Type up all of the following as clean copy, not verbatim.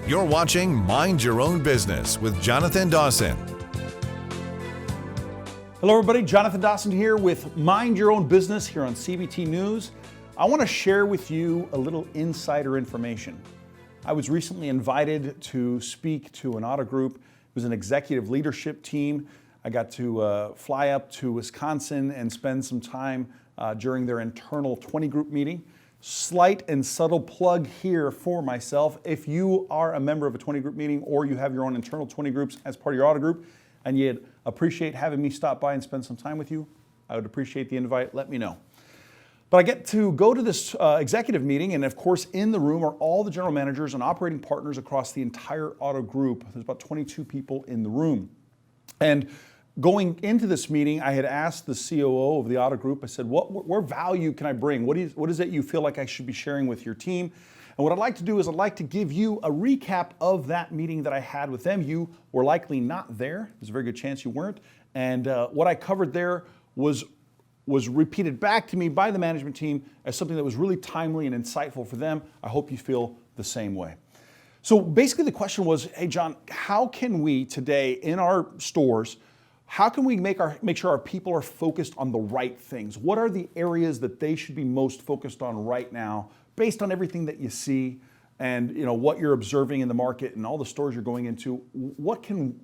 You're watching Mind Your Own Business with Jonathan Dawson. Hello everybody, Jonathan Dawson here with Mind Your Own Business here on CBT News. I want to share with you a little insider information. I was recently invited to speak to an auto group. It was an executive leadership team. I got to fly up to Wisconsin and spend some time during their internal 20 group meeting. Slight and subtle plug here for myself. If you are a member of a 20 group meeting or you have your own internal 20 groups as part of your auto group and you'd appreciate having me stop by and spend some time with you, I would appreciate the invite. Let me know. But I get to go to this executive meeting, and of course in the room are all the general managers and operating partners across the entire auto group. There's about 22 people in the room. And going into this meeting, I had asked the COO of the auto group, I said, what value can I bring? What is it you feel like I should be sharing with your team? And what I'd like to do is I'd like to give you a recap of that meeting that I had with them. You were likely not there. There's a very good chance you weren't. And what I covered there was repeated back to me by the management team as something that was really timely and insightful for them. I hope you feel the same way. So basically the question was, hey John, how can we today in our stores, how can we make sure our people are focused on the right things? What are the areas that they should be most focused on right now based on everything that you see and what you're observing in the market and all the stores you're going into? What can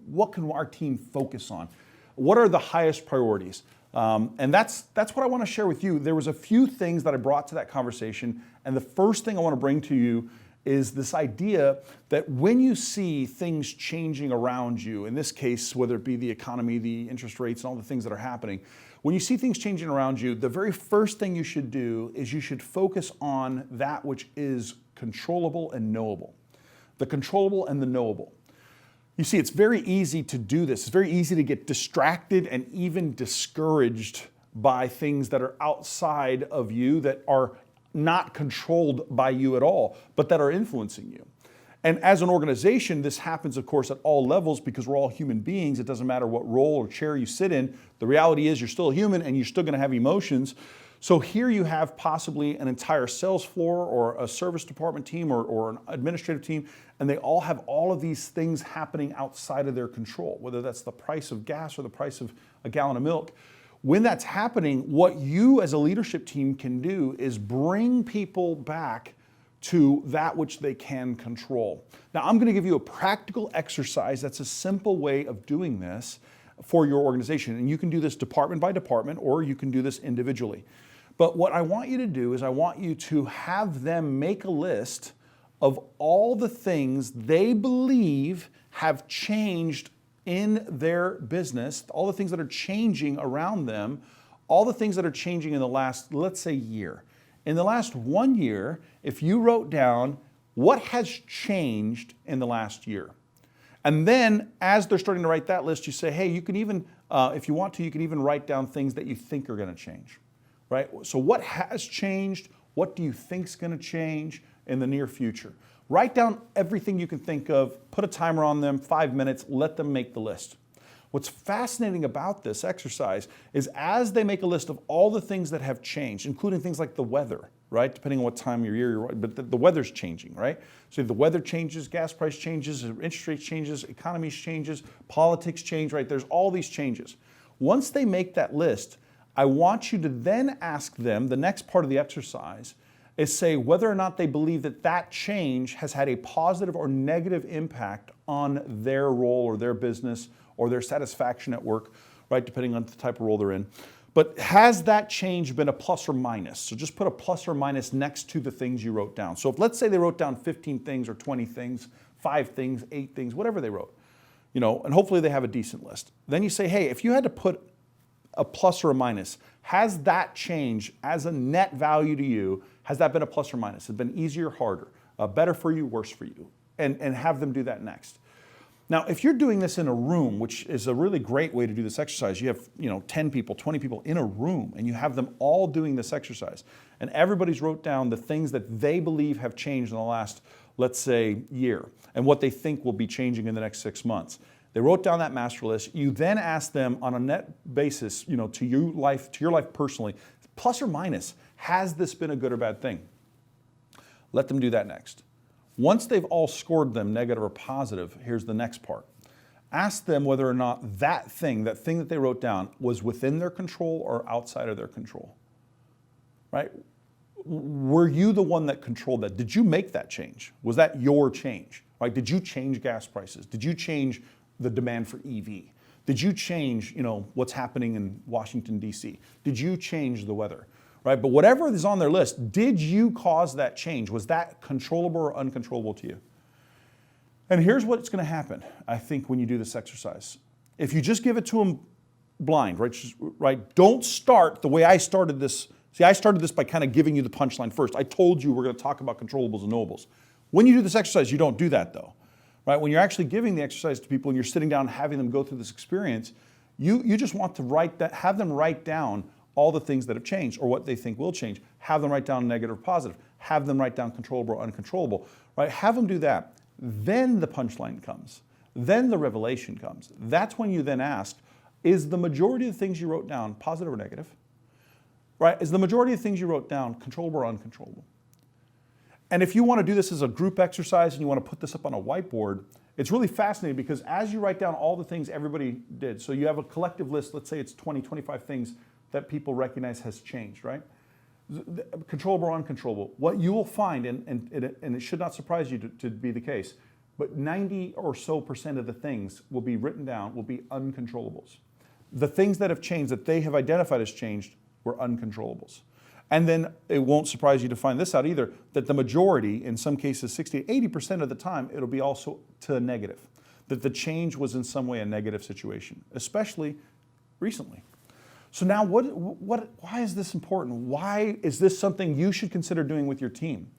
our team focus on? What are the highest priorities? And that's what I want to share with you. There was a few things that I brought to that conversation, and the first thing I want to bring to you is this idea that when you see things changing around you, in this case, whether it be the economy, the interest rates, and all the things that are happening, when you see things changing around you, the very first thing you should do is you should focus on that which is controllable and knowable. The controllable and the knowable. You see, it's very easy to do this. It's very easy to get distracted and even discouraged by things that are outside of you, that are not controlled by you at all, but that are influencing you. And as an organization, this happens, of course, at all levels because we're all human beings. It doesn't matter what role or chair you sit in. The reality is you're still a human and you're still going to have emotions. So here you have possibly an entire sales floor or a service department team or an administrative team, and they all have all of these things happening outside of their control, whether that's the price of gas or the price of a gallon of milk. When that's happening, what you as a leadership team can do is bring people back to that which they can control. Now, I'm going to give you a practical exercise that's a simple way of doing this for your organization. And you can do this department by department, or you can do this individually. But what I want you to do is I want you to have them make a list of all the things they believe have changed in their business, all the things that are changing around them, all the things that are changing in the last, let's say, year. In the last 1 year, if you wrote down what has changed in the last year, and then as they're starting to write that list, you say, hey, you can even, if you want to, you can even write down things that you think are going to change, right? So what has changed? What do you think is going to change in the near future? Write down everything you can think of, put a timer on them, 5 minutes, let them make the list. What's fascinating about this exercise is as they make a list of all the things that have changed, including things like the weather, right? Depending on what time of year you're, but the weather's changing, right? So the weather changes, gas price changes, interest rates changes, economies changes, politics change, right? There's all these changes. Once they make that list, I want you to then ask them, the next part of the exercise, is say whether or not they believe that that change has had a positive or negative impact on their role or their business or their satisfaction at work, right, depending on the type of role they're in. But has that change been a plus or minus? So just put a plus or minus next to the things you wrote down. So if let's say they wrote down 15 things or 20 things, 5 things, 8 things, whatever they wrote, and hopefully they have a decent list. Then you say, hey, if you had to put a plus or a minus, has that change as a net value to you, has that been a plus or minus? Has it been easier, harder, better for you, worse for you? And have them do that next. Now, if you're doing this in a room, which is a really great way to do this exercise, you have 10 people, 20 people in a room, and you have them all doing this exercise, and everybody's wrote down the things that they believe have changed in the last, let's say, year, and what they think will be changing in the next 6 months. They wrote down that master list. You then ask them on a net basis, to your life personally, plus or minus, has this been a good or bad thing? Let them do that next. Once they've all scored them, negative or positive, here's the next part. Ask them whether or not that thing that they wrote down was within their control or outside of their control, right? Were you the one that controlled that? Did you make that change? Was that your change, right? Did you change gas prices? Did you change the demand for EV? Did you change, what's happening in Washington, D.C.? Did you change the weather, right? But whatever is on their list, did you cause that change? Was that controllable or uncontrollable to you? And here's what's going to happen, I think, when you do this exercise. If you just give it to them blind, right? Don't start the way I started this. See, I started this by kind of giving you the punchline first. I told you we're going to talk about controllables and knowables. When you do this exercise, you don't do that, though, right? When you're actually giving the exercise to people and you're sitting down and having them go through this experience, you just want to have them write down all the things that have changed or what they think will change. Have them write down negative or positive. Have them write down controllable or uncontrollable, right? Have them do that. Then the punchline comes. Then the revelation comes. That's when you then ask, is the majority of the things you wrote down positive or negative? Right? Is the majority of the things you wrote down controllable or uncontrollable? And if you want to do this as a group exercise and you want to put this up on a whiteboard, it's really fascinating because as you write down all the things everybody did, so you have a collective list, let's say it's 20, 25 things that people recognize has changed, right? Controllable or uncontrollable. What you will find, and it should not surprise you to be the case, but 90% or so of the things will be written down, will be uncontrollables. The things that have changed, that they have identified as changed, were uncontrollables. And then it won't surprise you to find this out either, that the majority, in some cases 60 to 80% of the time, it'll be also to a negative. That the change was in some way a negative situation, especially recently. So now why is this important? Why is this something you should consider doing with your team?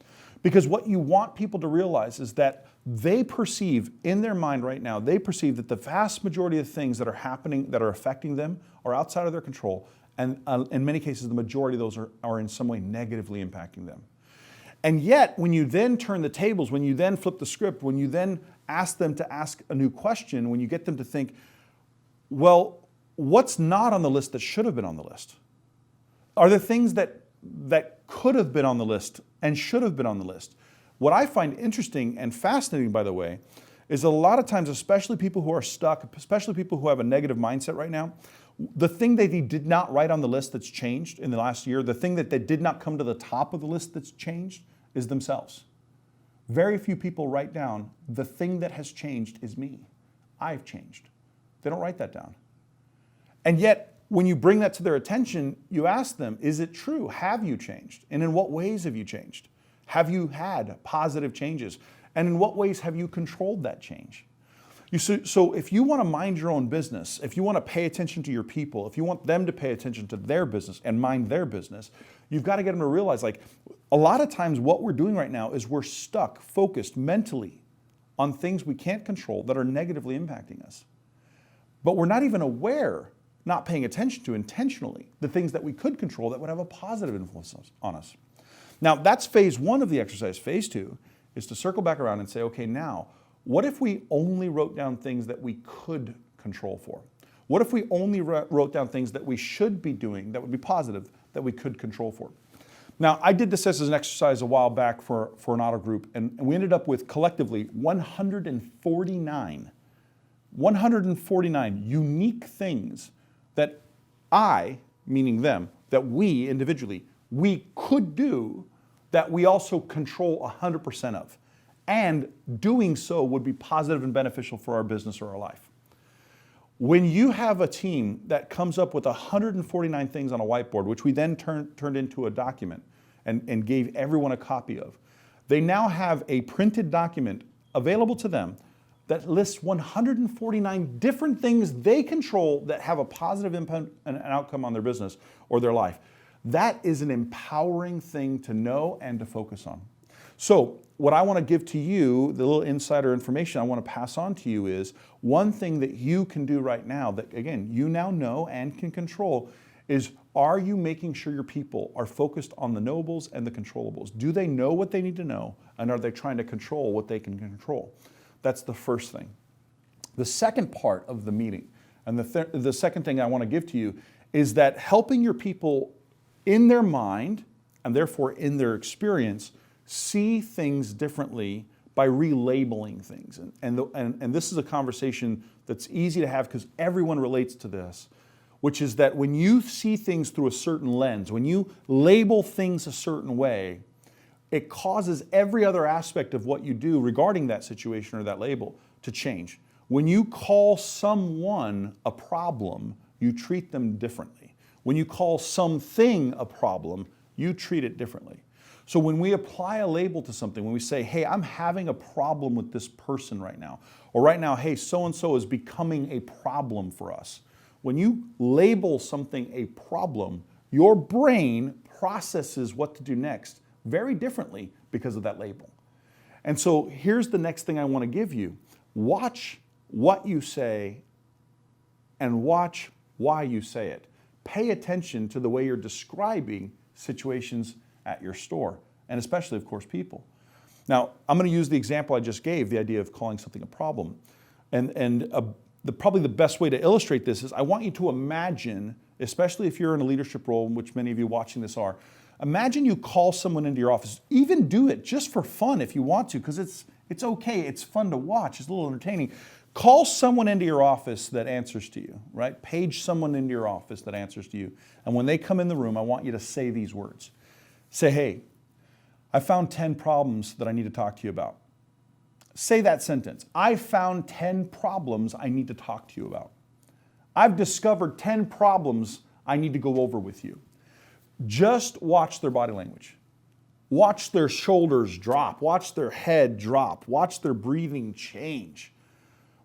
Because what you want people to realize is that they perceive in their mind right now, they perceive that the vast majority of things that are happening, that are affecting them, are outside of their control. And in many cases, the majority of those are in some way negatively impacting them. And yet, when you then turn the tables, when you then flip the script, when you then ask them to ask a new question, when you get them to think, well, what's not on the list that should have been on the list? Are there things that could have been on the list and should have been on the list? What I find interesting and fascinating, by the way, is a lot of times, especially people who are stuck, especially people who have a negative mindset right now, the thing that they did not write on the list that's changed in the last year, the thing that they did not come to the top of the list that's changed is themselves. Very few people write down, the thing that has changed is me. I've changed. They don't write that down. And yet, when you bring that to their attention, you ask them, is it true? Have you changed? And in what ways have you changed? Have you had positive changes? And in what ways have you controlled that change? So if you want to mind your own business, if you want to pay attention to your people, if you want them to pay attention to their business and mind their business, you've got to get them to realize, like, a lot of times what we're doing right now is we're stuck, focused mentally on things we can't control that are negatively impacting us. But we're not even aware, not paying attention to intentionally, the things that we could control that would have a positive influence on us. Now, that's phase one of the exercise. Phase two is to circle back around and say, okay, now, what if we only wrote down things that we could control for? What if we only wrote down things that we should be doing that would be positive, that we could control for? Now, I did this as an exercise a while back for an auto group, and we ended up with collectively 149 unique things that I, meaning them, that we individually, we could do that we also control 100% of. And doing so would be positive and beneficial for our business or our life. When you have a team that comes up with 149 things on a whiteboard, which we then turned into a document and gave everyone a copy of, they now have a printed document available to them that lists 149 different things they control that have a positive impact and an outcome on their business or their life. That is an empowering thing to know and to focus on. So what I want to give to you, the little insider information I want to pass on to you is one thing that you can do right now that, again, you now know and can control is, are you making sure your people are focused on the knowables and the controllables? Do they know what they need to know, and are they trying to control what they can control? That's the first thing. The second part of the meeting, and the second thing I want to give to you, is that helping your people in their mind, and therefore in their experience, see things differently by relabeling things. And this is a conversation that's easy to have because everyone relates to this, which is that when you see things through a certain lens, when you label things a certain way, it causes every other aspect of what you do regarding that situation or that label to change. When you call someone a problem, you treat them differently. When you call something a problem, you treat it differently. So when we apply a label to something, when we say, hey, I'm having a problem with this person right now, or right now, hey, so-and-so is becoming a problem for us. When you label something a problem, your brain processes what to do next very differently because of that label. And so here's the next thing I want to give you. Watch what you say and watch why you say it. Pay attention to the way you're describing situations at your store, and especially, of course, people. Now, I'm going to use the example I just gave, the idea of calling something a problem. Probably the best way to illustrate this is I want you to imagine, especially if you're in a leadership role, which many of you watching this are, imagine you call someone into your office. Even do it just for fun if you want to, because it's okay. It's fun to watch. It's a little entertaining. Call someone into your office that answers to you, right? Page someone into your office that answers to you. And when they come in the room, I want you to say these words. Say, hey, I found 10 problems that I need to talk to you about. Say that sentence. I found 10 problems I need to talk to you about. I've discovered 10 problems I need to go over with you. Just watch their body language. Watch their shoulders drop. Watch their head drop. Watch their breathing change.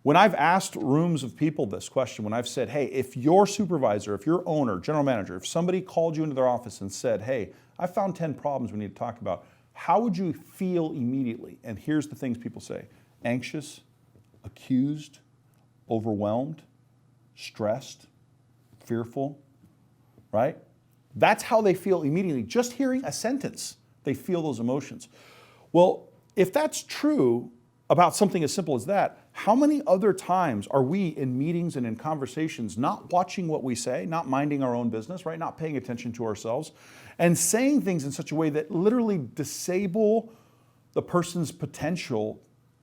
When I've asked rooms of people this question, when I've said, hey, if your supervisor, if your owner, general manager, if somebody called you into their office and said, hey, I found 10 problems we need to talk about, how would you feel immediately? And here's the things people say: anxious, accused, overwhelmed, stressed, fearful, right? That's how they feel immediately. Just hearing a sentence, they feel those emotions. Well, if that's true about something as simple as that, how many other times are we in meetings and in conversations not watching what we say, not minding our own business, right? Not paying attention to ourselves, and saying things in such a way that literally disable the person's potential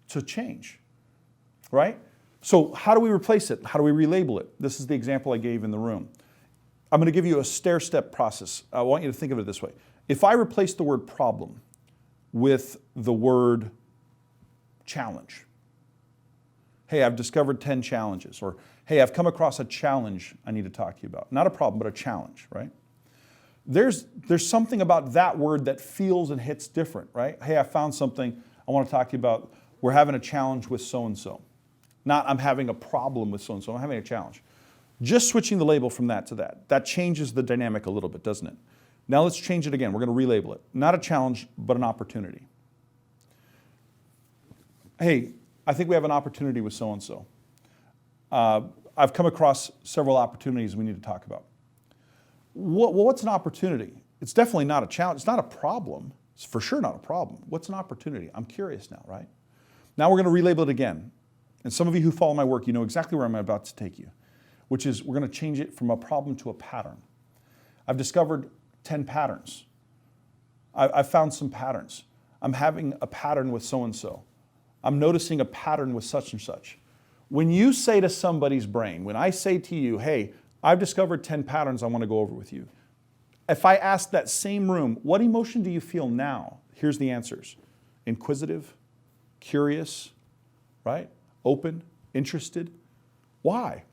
to change, right? So how do we replace it? How do we relabel it? This is the example I gave in the room. I'm going to give you a stair-step process. I want you to think of it this way. If I replace the word problem with the word challenge, hey, I've discovered 10 challenges, or hey, I've come across a challenge I need to talk to you about. Not a problem, but a challenge, right? There's something about that word that feels and hits different, right? Hey, I found something I want to talk to you about. We're having a challenge with so-and-so. Not I'm having a problem with so-and-so, I'm having a challenge. Just switching the label from that to that. That changes the dynamic a little bit, doesn't it? Now let's change it again. We're going to relabel it. Not a challenge, but an opportunity. Hey, I think we have an opportunity with so-and-so. I've come across several opportunities we need to talk about. What's an opportunity? It's definitely not a challenge. It's not a problem. It's for sure not a problem. What's an opportunity? I'm curious now, right? Now we're going to relabel it again. And some of you who follow my work, you know exactly where I'm about to take you, which is we're going to change it from a problem to a pattern. I've discovered 10 patterns. I've found some patterns. I'm having a pattern with so-and-so. I'm noticing a pattern with such and such. When you say to somebody's brain, when I say to you, hey, I've discovered 10 patterns I want to go over with you. If I ask that same room, what emotion do you feel now? Here's the answers. Inquisitive, curious, right? Open, interested. Why?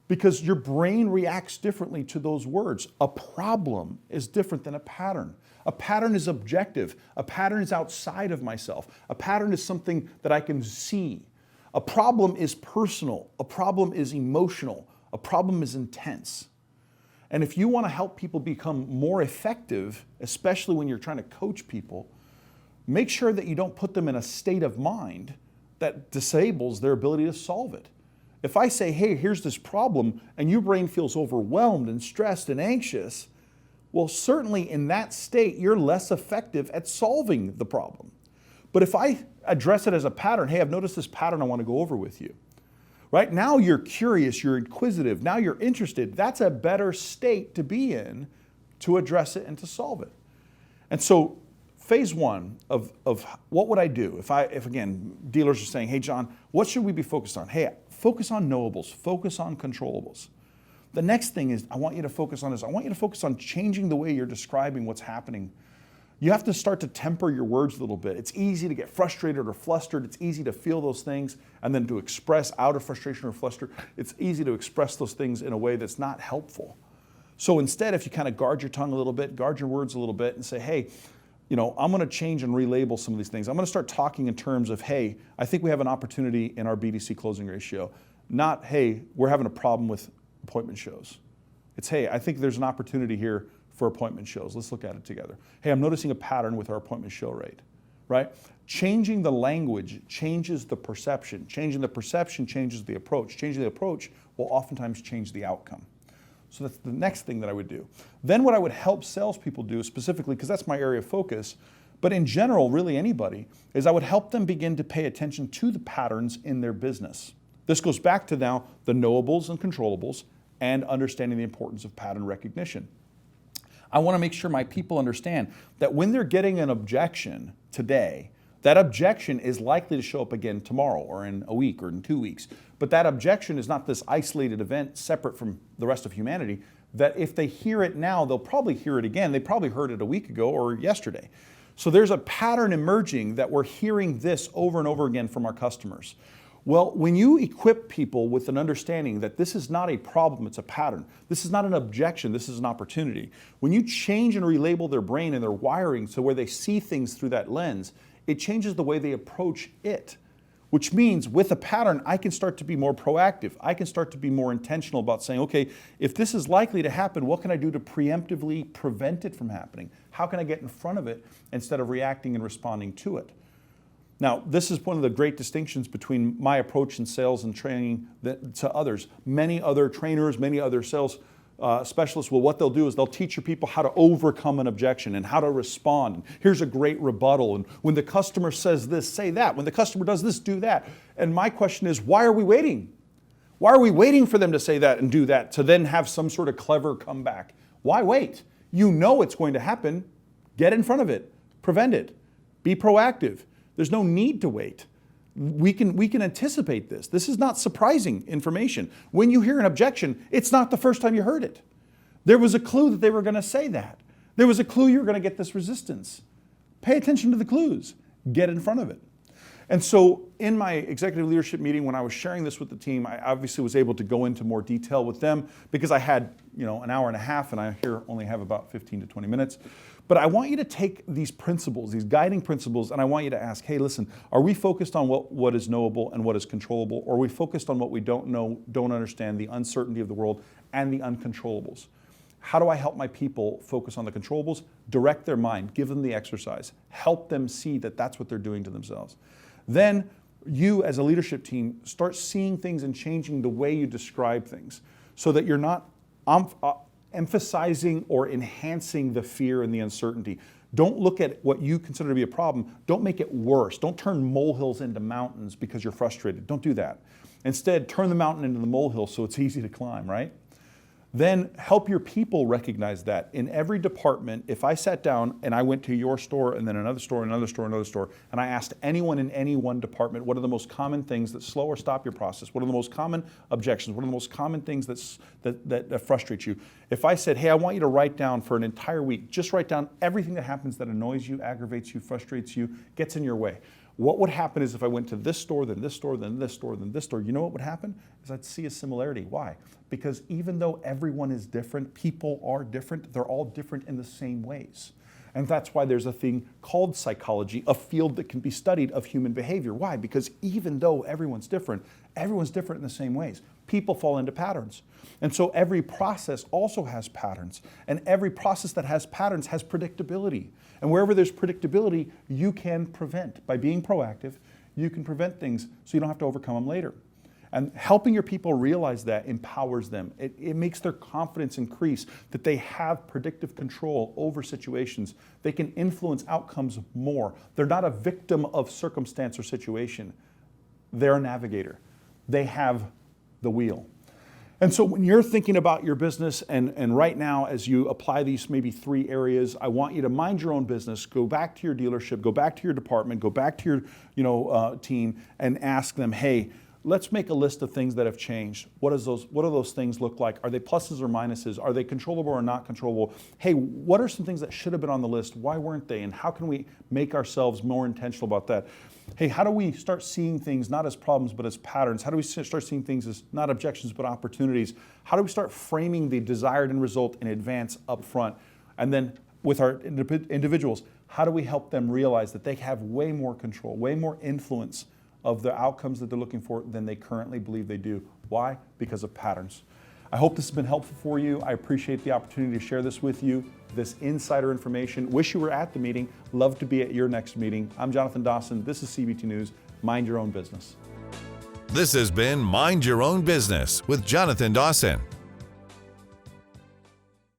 Because your brain reacts differently to those words. A problem is different than a pattern. A pattern is objective. A pattern is outside of myself. A pattern is something that I can see. A problem is personal. A problem is emotional. A problem is intense. And if you want to help people become more effective, especially when you're trying to coach people, make sure that you don't put them in a state of mind that disables their ability to solve it. If I say, hey, here's this problem, and your brain feels overwhelmed and stressed and anxious, well, certainly in that state, you're less effective at solving the problem. But if I address it as a pattern, hey, I've noticed this pattern I want to go over with you. Right? Now you're curious, you're inquisitive, now you're interested. That's a better state to be in to address it and to solve it. And so phase one of what would I do if again, dealers are saying, hey, John, what should we be focused on? Hey, focus on knowables, focus on controllables. The next thing is I want you to focus on changing the way you're describing what's happening. You have to start to temper your words a little bit. It's easy to get frustrated or flustered. It's easy to feel those things and then to express out of frustration or fluster. It's easy to express those things in a way that's not helpful. So instead, if you kind of guard your tongue a little bit, guard your words a little bit and say, hey, I'm going to change and relabel some of these things. I'm going to start talking in terms of, hey, I think we have an opportunity in our BDC closing ratio. Not, hey, we're having a problem with appointment shows. It's, hey, I think there's an opportunity here for appointment shows. Let's look at it together. Hey, I'm noticing a pattern with our appointment show rate, right? Changing the language changes the perception. Changing the perception changes the approach. Changing the approach will oftentimes change the outcome. So that's the next thing that I would do. Then what I would help salespeople do specifically, because that's my area of focus, but in general, really anybody, is I would help them begin to pay attention to the patterns in their business. This goes back to now the knowables and controllables and understanding the importance of pattern recognition. I want to make sure my people understand that when they're getting an objection today, that objection is likely to show up again tomorrow or in a week or in 2 weeks. But that objection is not this isolated event separate from the rest of humanity, that if they hear it now, they'll probably hear it again. They probably heard it a week ago or yesterday. So there's a pattern emerging that we're hearing this over and over again from our customers. Well, when you equip people with an understanding that this is not a problem, it's a pattern. This is not an objection, this is an opportunity. When you change and relabel their brain and their wiring so where they see things through that lens, it changes the way they approach it. Which means with a pattern, I can start to be more proactive. I can start to be more intentional about saying, okay, if this is likely to happen, what can I do to preemptively prevent it from happening? How can I get in front of it instead of reacting and responding to it? Now, this is one of the great distinctions between my approach in sales and training to others. Many other trainers, many other sales specialists, well, what they'll do is they'll teach your people how to overcome an objection and how to respond. And here's a great rebuttal. And when the customer says this, say that. When the customer does this, do that. And my question is, why are we waiting? Why are we waiting for them to say that and do that to then have some sort of clever comeback? Why wait? You know it's going to happen. Get in front of it. Prevent it. Be proactive. There's no need to wait. We can anticipate this. This is not surprising information. When you hear an objection, it's not the first time you heard it. There was a clue that they were going to say that. There was a clue you were going to get this resistance. Pay attention to the clues. Get in front of it. And so in my executive leadership meeting, when I was sharing this with the team, I obviously was able to go into more detail with them because I had, an hour and a half, and I here only have about 15 to 20 minutes. But I want you to take these principles, these guiding principles, and I want you to ask, hey, listen, are we focused on what is knowable and what is controllable? Or are we focused on what we don't know, don't understand, the uncertainty of the world, and the uncontrollables? How do I help my people focus on the controllables? Direct their mind, give them the exercise, help them see that that's what they're doing to themselves. Then you as a leadership team start seeing things and changing the way you describe things so that you're not emphasizing or enhancing the fear and the uncertainty. Don't look at what you consider to be a problem. Don't make it worse. Don't turn molehills into mountains because you're frustrated. Don't do that. Instead, turn the mountain into the molehill so it's easy to climb, right? Then help your people recognize that. In every department, if I sat down and I went to your store and then another store, another store, another store, and I asked anyone in any one department, what are the most common things that slow or stop your process? What are the most common objections? What are the most common things that frustrate you? If I said, hey, I want you to write down for an entire week, just write down everything that happens that annoys you, aggravates you, frustrates you, gets in your way. What would happen is if I went to this store, then this store, then this store, then this store, you know what would happen? Is I'd see a similarity. Why? Because even though everyone is different, people are different, they're all different in the same ways. And that's why there's a thing called psychology, a field that can be studied of human behavior. Why? Because even though everyone's different in the same ways. People fall into patterns. And so every process also has patterns. And every process that has patterns has predictability. And wherever there's predictability, you can prevent. By being proactive, you can prevent things so you don't have to overcome them later. And helping your people realize that empowers them. It makes their confidence increase that they have predictive control over situations. They can influence outcomes more. They're not a victim of circumstance or situation. They're a navigator. They have the wheel. And so when you're thinking about your business and right now, as you apply these maybe 3 areas, I want you to mind your own business, go back to your dealership, go back to your department, go back to your team and ask them, hey, let's make a list of things that have changed. What do those things look like? Are they pluses or minuses? Are they controllable or not controllable? Hey, what are some things that should have been on the list? Why weren't they? And how can we make ourselves more intentional about that? Hey, how do we start seeing things not as problems but as patterns? How do we start seeing things as not objections but opportunities? How do we start framing the desired end result in advance up front? And then with our individuals, how do we help them realize that they have way more control, way more influence of the outcomes that they're looking for than they currently believe they do? Why? Because of patterns. I hope this has been helpful for you. I appreciate the opportunity to share this with you, this insider information. Wish you were at the meeting. Love to be at your next meeting. I'm Jonathan Dawson. This is CBT News. Mind your own business. This has been Mind Your Own Business with Jonathan Dawson.